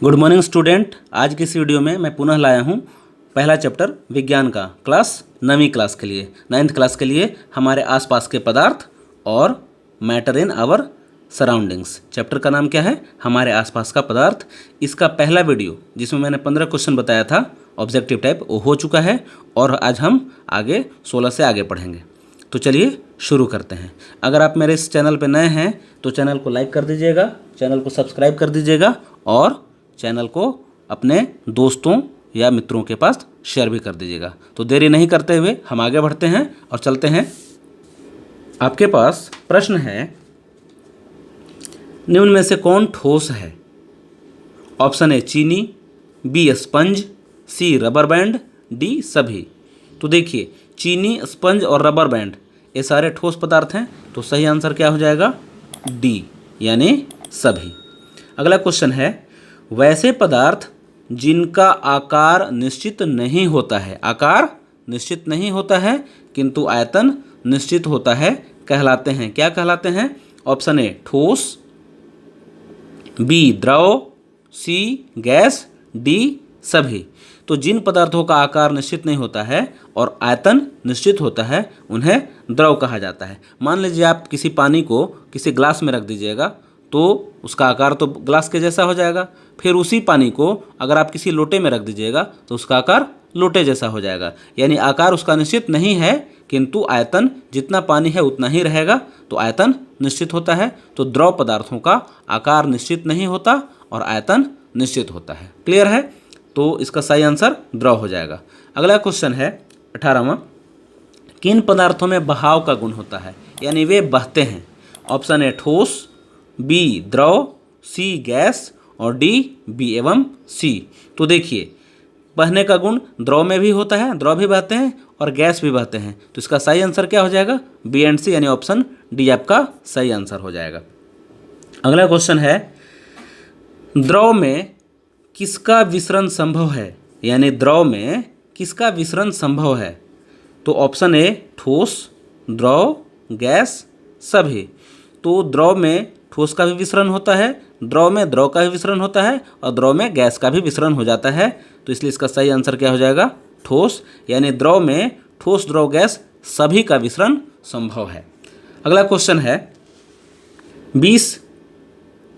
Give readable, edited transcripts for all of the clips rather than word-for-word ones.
Good morning student. आज की इस वीडियो में मैं पुनः लाया हूँ पहला चैप्टर विज्ञान का क्लास 9वीं क्लास के लिए 9th क्लास के लिए हमारे आसपास के पदार्थ और matter in our surroundings. Chapter का नाम क्या है? हमारे आसपास का पदार्थ। इसका पहला वीडियो जिसमें मैंने 15 क्वेश्चन बताया था ऑब्जेक्टिव टाइप, वो हो चुका है और आज हम आगे 16 से आगे पढ़ेंगे। तो चलिए शुरू करते हैं। अगर आप मेरे इस चैनल पर नए हैं तो चैनल को लाइक कर दीजिएगा, चैनल को सब्सक्राइब कर दीजिएगा और चैनल को अपने दोस्तों या मित्रों के पास शेयर भी कर दीजिएगा। तो देरी नहीं करते हुए हम आगे बढ़ते हैं और चलते हैं। आपके पास प्रश्न है, निम्न में से कौन ठोस है? ऑप्शन ए चीनी, बी स्पंज, सी रबर बैंड, डी सभी। तो देखिए, चीनी, स्पंज और रबर बैंड ये सारे ठोस पदार्थ हैं, तो सही आंसर क्या हो जाएगा? डी यानी सभी। अगला क्वेश्चन है, वैसे पदार्थ जिनका आकार निश्चित नहीं होता है, आकार निश्चित नहीं होता है किंतु आयतन निश्चित होता है, कहलाते हैं, क्या कहलाते हैं? ऑप्शन ए ठोस, बी द्रव, सी गैस, डी सभी। तो जिन पदार्थों का आकार निश्चित नहीं होता है और आयतन निश्चित होता है उन्हें द्रव कहा जाता है। मान लीजिए आप किसी पानी को किसी ग्लास में रख दीजिएगा तो उसका आकार तो ग्लास के जैसा हो जाएगा। फिर उसी पानी को अगर आप किसी लोटे में रख दीजिएगा तो उसका आकार लोटे जैसा हो जाएगा। यानी आकार उसका निश्चित नहीं है किंतु आयतन जितना पानी है उतना ही रहेगा, तो आयतन निश्चित होता है। तो द्रव पदार्थों का आकार निश्चित नहीं होता और आयतन निश्चित होता है। क्लियर है? तो इसका सही आंसर द्रव हो जाएगा। अगला क्वेश्चन है 18वां, किन पदार्थों में बहाव का गुण होता है, यानी वे बहते हैं? ऑप्शन ए ठोस, बी द्रव, सी गैस और डी बी एवं सी। तो देखिए, बहने का गुण द्रव में भी होता है, द्रव भी बहते हैं और गैस भी बहते हैं। तो इसका सही आंसर क्या हो जाएगा? बी एंड सी यानी ऑप्शन डी आपका सही आंसर हो जाएगा। अगला क्वेश्चन है, द्रव में किसका विसरण संभव है, यानी द्रव में किसका विसरण संभव है? तो ऑप्शन ए ठोस, द्रव, गैस सभी। तो द्रव में ठोस का भी विसरण होता है, द्रव में द्रव का भी विसरण होता है और द्रव में गैस का भी विसरण हो जाता है। तो इसलिए इसका सही आंसर क्या हो जाएगा? ठोस, यानी द्रव में ठोस, द्रव, गैस सभी का विसरण संभव है। अगला क्वेश्चन है 20,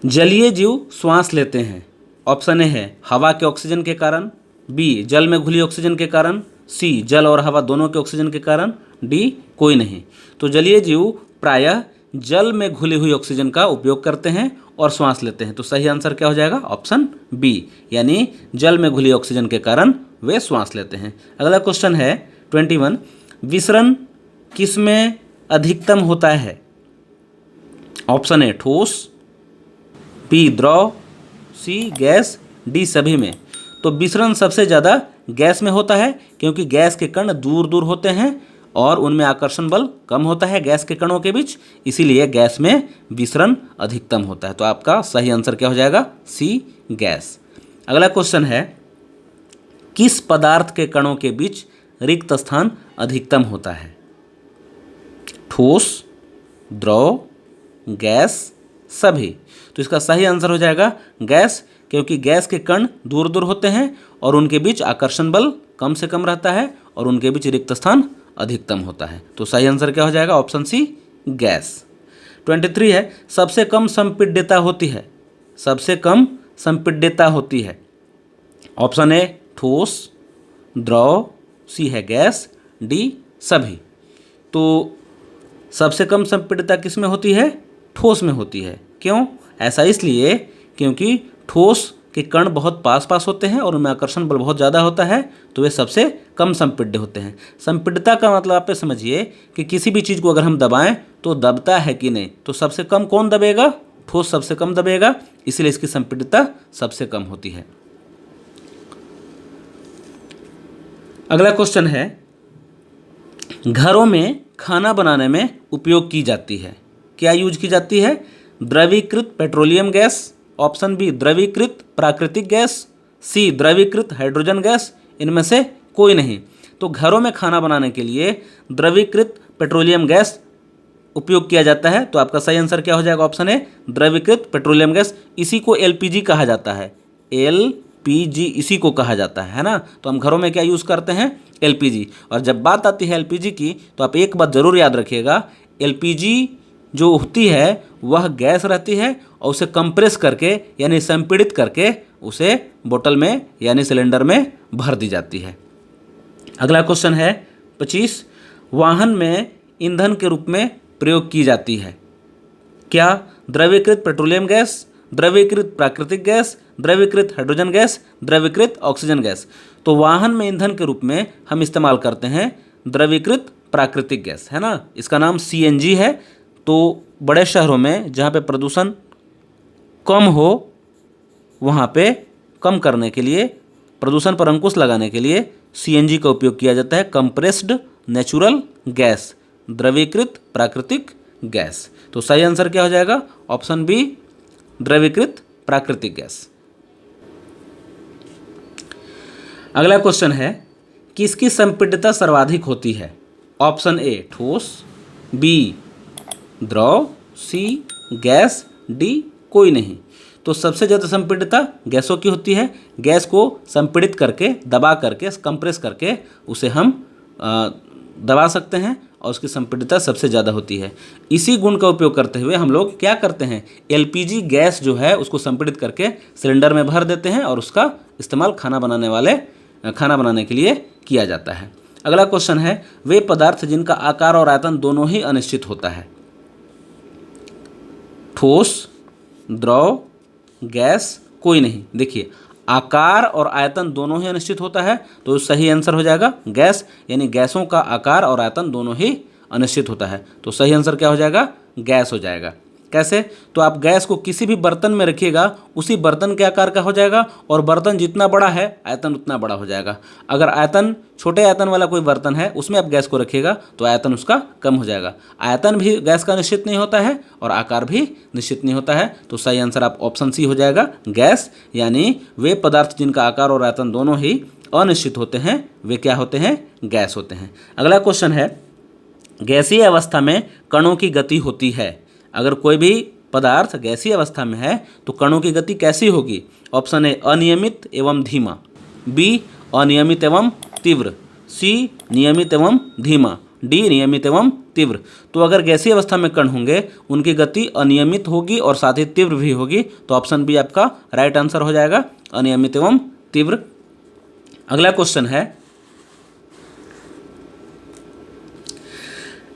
जलीय जीव श्वास लेते हैं। ऑप्शन ए है हवा के ऑक्सीजन के कारण, बी जल में घुली ऑक्सीजन के कारण, सी जल और हवा दोनों के ऑक्सीजन के कारण, डी कोई नहीं। तो जलीय जीव प्रायः जल में घुली हुई ऑक्सीजन का उपयोग करते हैं और श्वास लेते हैं। तो सही आंसर क्या हो जाएगा? ऑप्शन बी, यानी जल में घुली ऑक्सीजन के कारण वे श्वास लेते हैं। अगला क्वेश्चन है 21, विसरण किस में अधिकतम होता है? ऑप्शन ए ठोस, बी द्रव, सी गैस, डी सभी में। तो विसरण सबसे ज़्यादा गैस में होता है क्योंकि गैस के कण दूर दूर होते हैं और उनमें आकर्षण बल कम होता है गैस के कणों के बीच, इसीलिए गैस में विसरण अधिकतम होता है। तो आपका सही आंसर क्या हो जाएगा? सी गैस। अगला क्वेश्चन है, किस पदार्थ के कणों के बीच रिक्त स्थान अधिकतम होता है? ठोस, द्रव, गैस सभी। तो इसका सही आंसर हो जाएगा गैस, क्योंकि गैस के कण दूर दूर होते हैं और उनके बीच आकर्षण बल कम से कम रहता है और उनके बीच रिक्त स्थान अधिकतम होता है। तो सही आंसर क्या हो जाएगा? Option C gas. 23 है, सबसे कम संपीड्यता होती है, सबसे कम संपीड्यता होती है। ऑप्शन ए ठोस, द्रव, सी है गैस, डी सभी। तो सबसे कम संपीड्यता किस में होती है? ठोस में होती है। क्यों? ऐसा इसलिए क्योंकि ठोस के कण बहुत पास पास होते हैं और उनमें आकर्षण बल बहुत ज़्यादा होता है, तो वे सबसे कम संपीड्य होते हैं। संपीड्यता का मतलब आप समझिए कि किसी भी चीज़ को अगर हम दबाएं तो दबता है कि नहीं, तो सबसे कम कौन दबेगा? ठोस सबसे कम दबेगा, इसलिए इसकी संपीड्यता सबसे कम होती है। अगला क्वेश्चन है, घरों में खाना बनाने में उपयोग की जाती है, क्या यूज की जाती है? द्रवीकृत पेट्रोलियम गैस, ऑप्शन बी द्रवीकृत प्राकृतिक गैस, सी द्रवीकृत हाइड्रोजन गैस, इनमें से कोई नहीं। तो घरों में खाना बनाने के लिए द्रवीकृत पेट्रोलियम गैस उपयोग किया जाता है। तो आपका सही आंसर क्या हो जाएगा? ऑप्शन ए द्रवीकृत पेट्रोलियम गैस। इसी को एलपीजी कहा जाता है। LPG इसी को कहा जाता है ना। तो हम घरों में क्या यूज़ करते हैं, LPG। और जब बात आती है LPG की तो आप एक बात ज़रूर याद रखिएगा, LPG जो होती है वह गैस रहती है और उसे कंप्रेस करके यानी संपीड़ित करके उसे बोतल में यानी सिलेंडर में भर दी जाती है। अगला क्वेश्चन है 25, वाहन में ईंधन के रूप में प्रयोग की जाती है क्या? द्रवीकृत पेट्रोलियम गैस, द्रवीकृत प्राकृतिक गैस, द्रवीकृत हाइड्रोजन गैस, द्रवीकृत ऑक्सीजन गैस। तो वाहन में ईंधन के रूप में हम इस्तेमाल करते हैं द्रवीकृत प्राकृतिक गैस, है ना। इसका नाम CNG है। तो बड़े शहरों में जहाँ पे प्रदूषण कम हो वहाँ पे कम करने के लिए, प्रदूषण पर अंकुश लगाने के लिए CNG का उपयोग किया जाता है, कंप्रेस्ड नेचुरल गैस, द्रवीकृत प्राकृतिक गैस। तो सही आंसर क्या हो जाएगा? ऑप्शन बी, द्रवीकृत प्राकृतिक गैस। अगला क्वेश्चन है, किसकी संपीड्यता सर्वाधिक होती है? ऑप्शन ए ठोस, बी द्रव, सी गैस, डी कोई नहीं। तो सबसे ज़्यादा संपीड्यता गैसों की होती है। गैस को संपीड़ित करके, दबा करके, कंप्रेस करके उसे हम दबा सकते हैं और उसकी संपीड्यता सबसे ज़्यादा होती है। इसी गुण का उपयोग करते हुए हम लोग क्या करते हैं, LPG गैस जो है उसको संपीड़ित करके सिलेंडर में भर देते हैं और उसका इस्तेमाल खाना बनाने के लिए किया जाता है। अगला क्वेश्चन है, वे पदार्थ जिनका आकार और आयतन दोनों ही अनिश्चित होता है? ठोस, द्रव, गैस कोई नहीं। देखिए, आकार और आयतन दोनों ही अनिश्चित होता है तो सही आंसर हो जाएगा गैस, यानी गैसों का आकार और आयतन दोनों ही अनिश्चित होता है। तो सही आंसर क्या हो जाएगा? गैस हो जाएगा। कैसे? तो आप गैस को किसी भी बर्तन में रखिएगा, उसी बर्तन के आकार का हो जाएगा और बर्तन जितना बड़ा है आयतन उतना बड़ा हो जाएगा। अगर आयतन छोटे आयतन वाला कोई बर्तन है उसमें आप गैस को रखिएगा तो आयतन उसका कम हो जाएगा। आयतन भी गैस का निश्चित नहीं होता है और आकार भी निश्चित नहीं होता है। तो सही आंसर आप ऑप्शन सी हो जाएगा गैस, यानी वे पदार्थ जिनका आकार और आयतन दोनों ही अनिश्चित होते हैं वे क्या होते हैं? गैस होते हैं। अगला क्वेश्चन है, गैसीय अवस्था में कणों की गति होती है? अगर कोई भी पदार्थ गैसीय अवस्था में है तो कणों की गति कैसी होगी? ऑप्शन ए अनियमित एवं धीमा, बी अनियमित एवं तीव्र, सी नियमित एवं धीमा, डी नियमित एवं तीव्र। तो अगर गैसीय अवस्था में कण होंगे उनकी गति अनियमित होगी और साथ ही तीव्र भी होगी। तो ऑप्शन बी आपका राइट आंसर हो जाएगा, अनियमित एवं तीव्र। अगला क्वेश्चन है,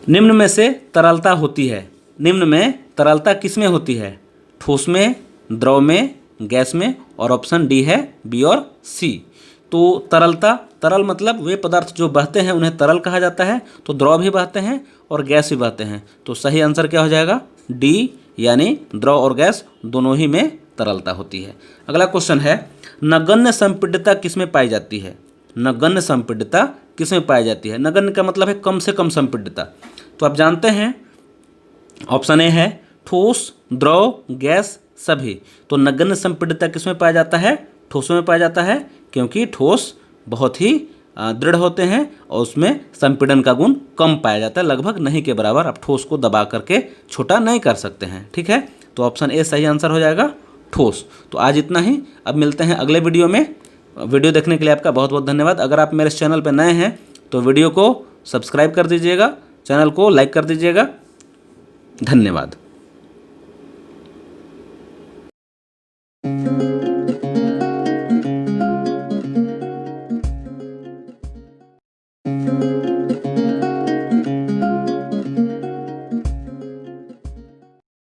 निम्न में से तरलता होती है? निम्न में तरलता किस में होती है? ठोस में, द्रव में, गैस में, और ऑप्शन डी है बी और सी। तो तरलता, तरल मतलब वे पदार्थ जो बहते हैं उन्हें तरल कहा जाता है। तो द्रव भी बहते हैं और गैस भी बहते हैं। तो सही आंसर क्या हो जाएगा? डी, यानी द्रव और गैस दोनों ही में तरलता होती है। अगला क्वेश्चन है, नगण्य संपीड्यता किस में पाई जाती है? नगण्य संपीड्यता किस में पाई जाती है? नगण्य का मतलब है कम से कम संपीड्यता। तो आप जानते हैं ऑप्शन ए है ठोस, द्रव, गैस, सभी। तो नगण्य संपीड्यता किस में पाया जाता है? ठोसों में पाया जाता है, क्योंकि ठोस बहुत ही दृढ़ होते हैं और उसमें संपीड़न का गुण कम पाया जाता है, लगभग नहीं के बराबर। आप ठोस को दबा करके छोटा नहीं कर सकते हैं, ठीक है। तो ऑप्शन ए सही आंसर हो जाएगा, ठोस। तो आज इतना ही, अब मिलते हैं अगले वीडियो में। वीडियो देखने के लिए आपका बहुत बहुत धन्यवाद। अगर आप मेरे चैनल पर नए हैं तो वीडियो को सब्सक्राइब कर दीजिएगा, चैनल को लाइक कर दीजिएगा। धन्यवाद।